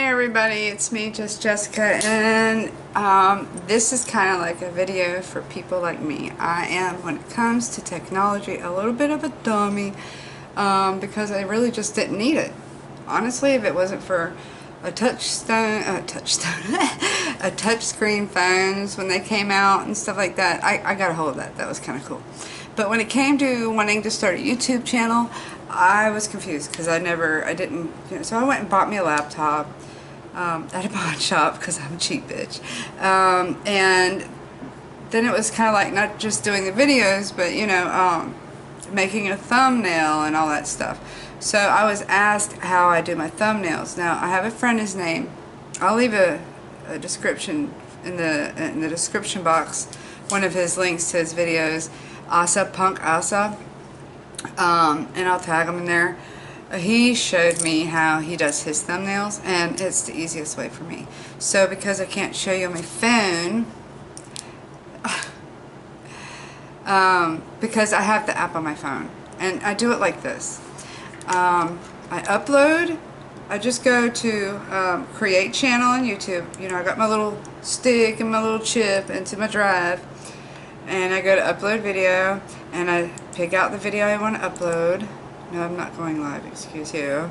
Hey everybody, it's me, just Jessica, and this is kind of like a video for people like me. I am, when it comes to technology, a little bit of a dummy because I really just didn't need it. Honestly, if it wasn't for a touchscreen phones when they came out and stuff like that, I got a hold of that. That was kind of cool. But when it came to wanting to start a YouTube channel, I was confused because I didn't, so I went and bought me a laptop at a pawn shop because I'm a cheap bitch. And then it was kind of like not just doing the videos, but making a thumbnail and all that stuff. So I was asked how I do my thumbnails. Now I have a friend, his name, I'll leave a description in the description box, one of his links to his videos, Asa Punk Asa, and I'll tag him in there. He showed me how he does his thumbnails, and it's the easiest way for me. So because I can't show you on my phone, because I have the app on my phone, and I do it like this. I upload, I just go to create channel on YouTube. I got my little stick and my little chip into my drive, and I go to upload video, and I pick out the video I want to upload. No, I'm not going live, excuse you.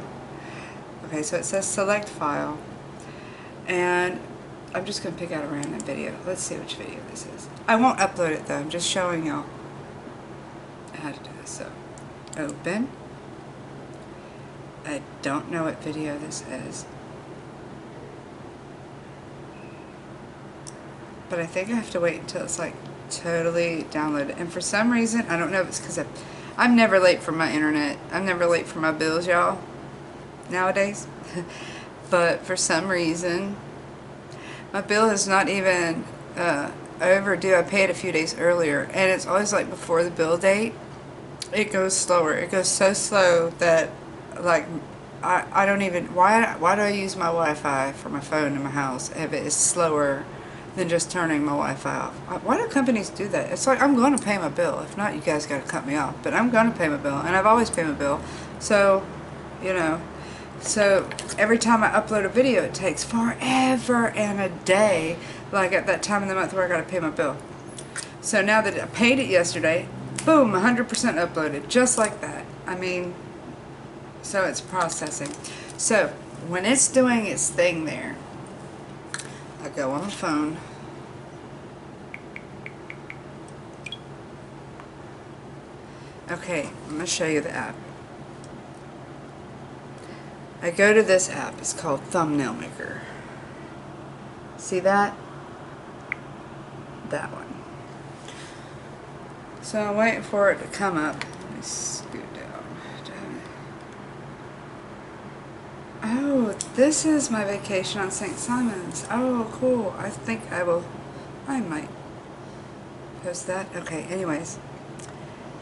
Okay, so it says select file, and I'm just going to pick out a random video. Let's see which video this is. I won't upload it though, I'm just showing y'all how to do this. So, open. I don't know what video this is, but I think I have to wait until it's like totally downloaded. And for some reason, I don't know if it's because I'm never late for my internet. I'm never late for my bills, y'all, nowadays. But for some reason, my bill is not even overdue. I paid a few days earlier, and it's always like before the bill date. It goes slower. It goes so slow that, like, I don't even, why do I use my Wi-Fi for my phone in my house if it is slower than just turning my Wi-Fi off? Why do companies do that? It's like, I'm going to pay my bill. If not, you guys got to cut me off. But I'm going to pay my bill, and I've always paid my bill. So, so every time I upload a video, it takes forever and a day, like at that time of the month where I got to pay my bill. So now that I paid it yesterday, boom, 100% uploaded, just like that. I mean, so it's processing. So when it's doing its thing there, I go on the phone, okay, I'm going to show you the app. I go to this app, it's called Thumbnail Maker. See that? That one. So I'm waiting for it to come up. Let me scoot down. Oh, this is my vacation on St. Simon's. Oh, cool. I think I might post that. Okay, anyways.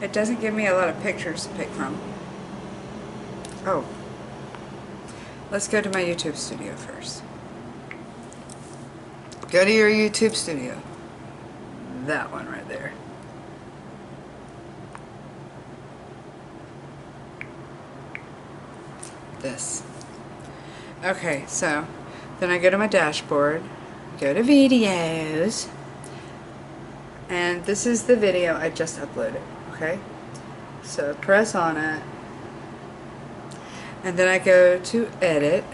It doesn't give me a lot of pictures to pick from. Oh. Let's go to my YouTube studio first. Go to your YouTube studio. That one right there. This. Okay, so then I go to my dashboard, go to videos, and this is the video I just uploaded, okay? So press on it, and then I go to edit,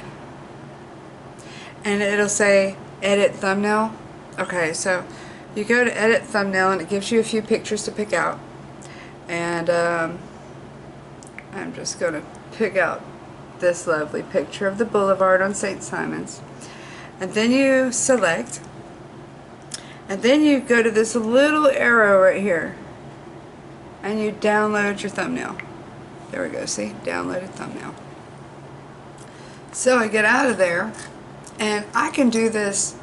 and it'll say edit thumbnail. Okay, so you go to edit thumbnail, and it gives you a few pictures to pick out, and I'm just going to pick out this lovely picture of the boulevard on St. Simon's, and then you select, and then you go to this little arrow right here, and you download your thumbnail. There we go, see, downloaded thumbnail. So I get out of there, and I can do this,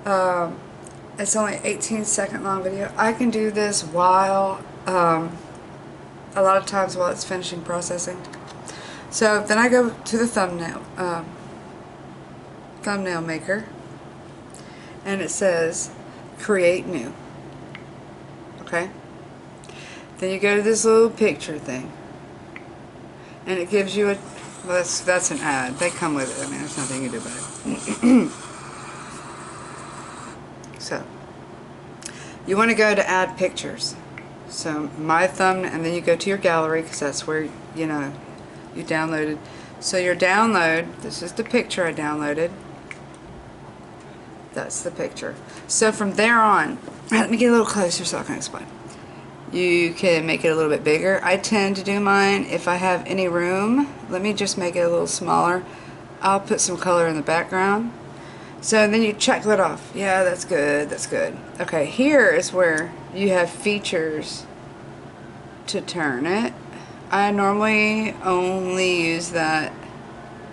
it's only 18-second long video. I can do this while, a lot of times while it's finishing processing. So then I go to the thumbnail maker, and it says create new. Okay? Then you go to this little picture thing, and it gives you Well, that's an ad. They come with it. I mean, there's nothing you can do about it. So, you want to go to add pictures. So, my thumb, and then you go to your gallery, because that's where, you know, you downloaded. So, your download, this is the picture I downloaded. That's the picture. So, from there on, let me get a little closer so I can explain. You can make it a little bit bigger. I tend to do mine, if I have any room, let me just make it a little smaller. I'll put some color in the background. So then you check that off. Yeah, that's good, that's good. Okay, here is where you have features to turn it. I normally only use that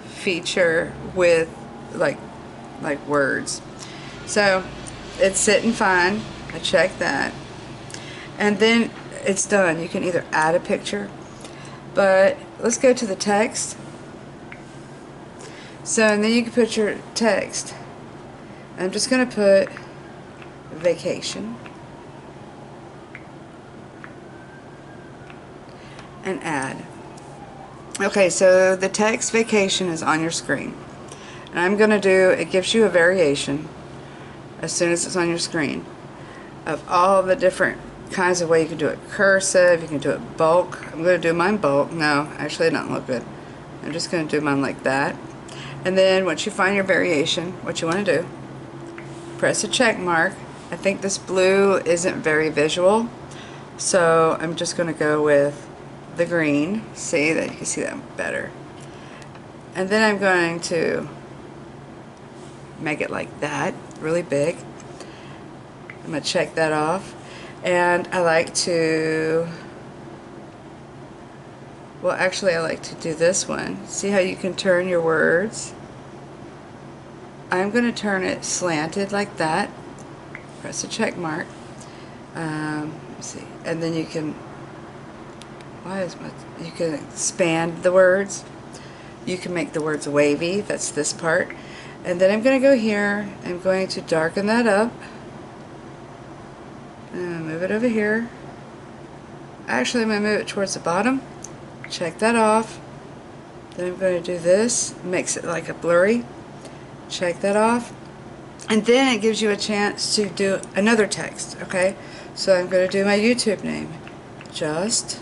feature with like words. So it's sitting fine. I check that. And then it's done. You can either add a picture, but let's go to the text. So, and then you can put your text. I'm just going to put vacation and add. Okay, so the text vacation is on your screen. And I'm going to do, it gives you a variation as soon as it's on your screen of all the different kinds of way you can do it. Cursive, you can do it bulk. I'm going to do mine bulk. No, actually it doesn't look good. I'm just going to do mine like that. And then once you find your variation, what you want to do, press a check mark. I think this blue isn't very visual, so I'm just going to go with the green. See that you can see that better. And then I'm going to make it like that, really big. I'm going to check that off. And I like to, well actually I like to do this one. See how you can turn your words? I'm going to turn it slanted like that. Press a check mark. Let's see. And then you can, you can expand the words. You can make the words wavy. That's this part. And then I'm going to go here. I'm going to darken that up. Move it over here. Actually, I'm going to move it towards the bottom. Check that off. Then I'm going to do this. Makes it like a blurry. Check that off. And then it gives you a chance to do another text. Okay? So I'm going to do my YouTube name. Just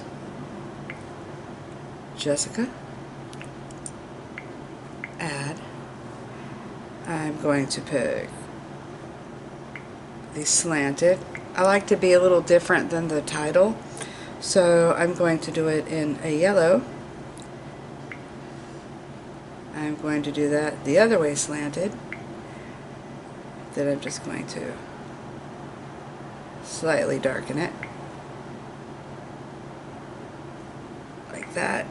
Jessica. Add. I'm going to pick the slanted. I like to be a little different than the title, so I'm going to do it in a yellow. I'm going to do that the other way slanted. Then I'm just going to slightly darken it like that,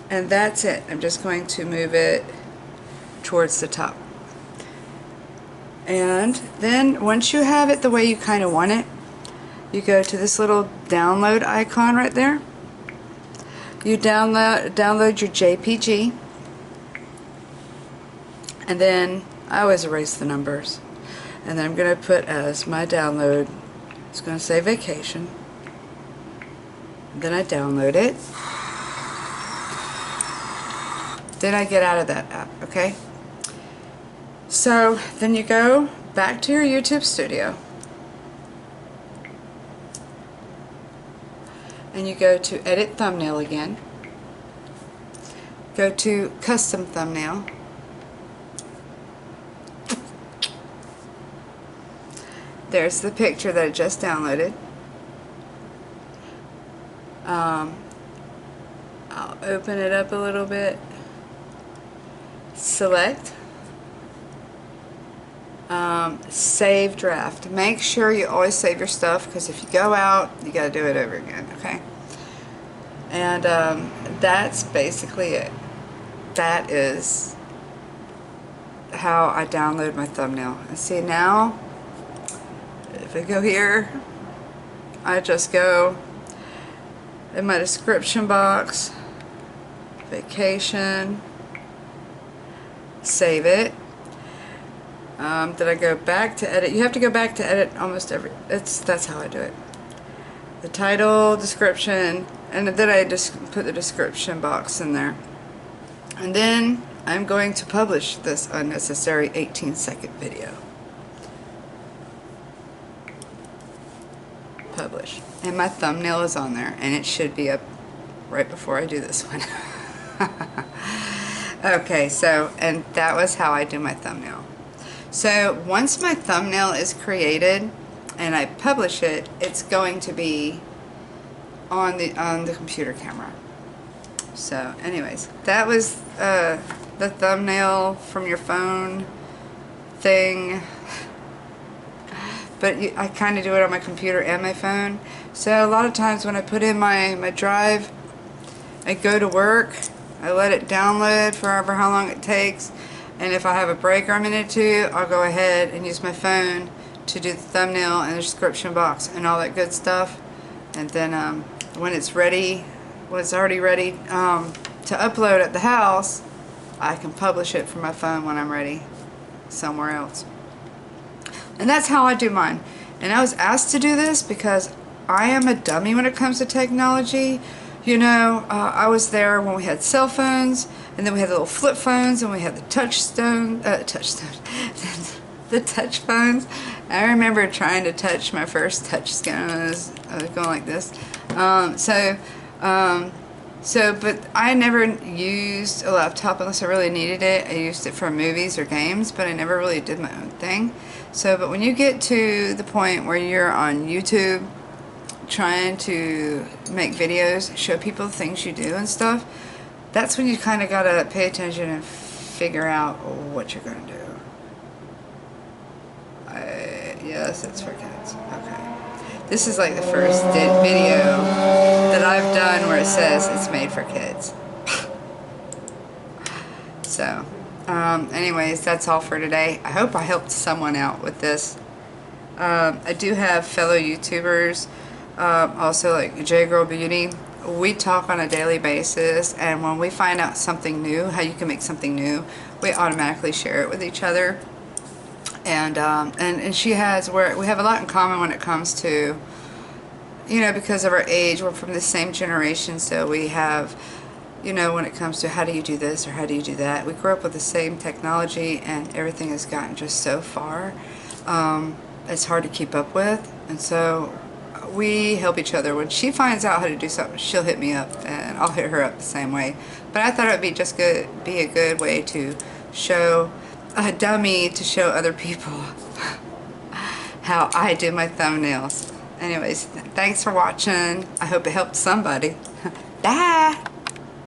and that's it. I'm just going to move it towards the top. And then once you have it the way you kind of want it, you go to this little download icon right there. You download your JPG, and then I always erase the numbers. And then I'm going to put as my download, it's going to say vacation. Then I download it. Then I get out of that app, okay? So then you go back to your YouTube studio. And you go to edit thumbnail again. Go to custom thumbnail. There's the picture that I just downloaded. I'll open it up a little bit. Select. Save draft. Make sure you always save your stuff, because if you go out, you got to do it over again, okay? And that's basically it. That is how I download my thumbnail. And see now, if I go here, I just go in my description box, vacation, save it. Did I go back to edit? You have to go back to edit almost every, that's how I do it. The title, description, and then I just put the description box in there. And then I'm going to publish this unnecessary 18-second video. Publish. And my thumbnail is on there, and it should be up right before I do this one. Okay, so, and that was how I do my thumbnail. So once my thumbnail is created and I publish it, it's going to be on the computer camera. So anyways, that was the thumbnail from your phone thing. But I kind of do it on my computer and my phone. So a lot of times when I put in my drive, I go to work, I let it download for however how long it takes, and if I have a break or a minute or two, I'll go ahead and use my phone to do the thumbnail and the description box and all that good stuff. And then when it's ready, when it's already ready to upload at the house, I can publish it from my phone when I'm ready somewhere else. And that's how I do mine. And I was asked to do this because I am a dummy when it comes to technology. You know, I was there when we had cell phones, and then we had the little flip phones, and we had the the touch phones. I remember trying to touch my first touch screen. I was going like this. But I never used a laptop unless I really needed it. I used it for movies or games, but I never really did my own thing. So, but when you get to the point where you're on YouTube trying to make videos, show people the things you do and stuff, that's when you kind of got to pay attention and figure out what you're going to do. Yes, it's for kids. Okay. This is like the first video that I've done where it says it's made for kids. So, anyways, that's all for today. I hope I helped someone out with this. I do have fellow YouTubers, also like J-Girl Beauty. We talk on a daily basis, and when we find out something new, how you can make something new, we automatically share it with each other. And she has, we have a lot in common when it comes to, you know, because of our age, we're from the same generation, so we have, you know, when it comes to how do you do this or how do you do that, we grew up with the same technology, and everything has gotten just so far. It's hard to keep up with, and so we help each other. When she finds out how to do something, she'll hit me up, and I'll hit her up the same way. But I thought it would be just be a good way to show a dummy, to show other people how I do my thumbnails. Anyways, thanks for watching. I hope it helped somebody. Bye!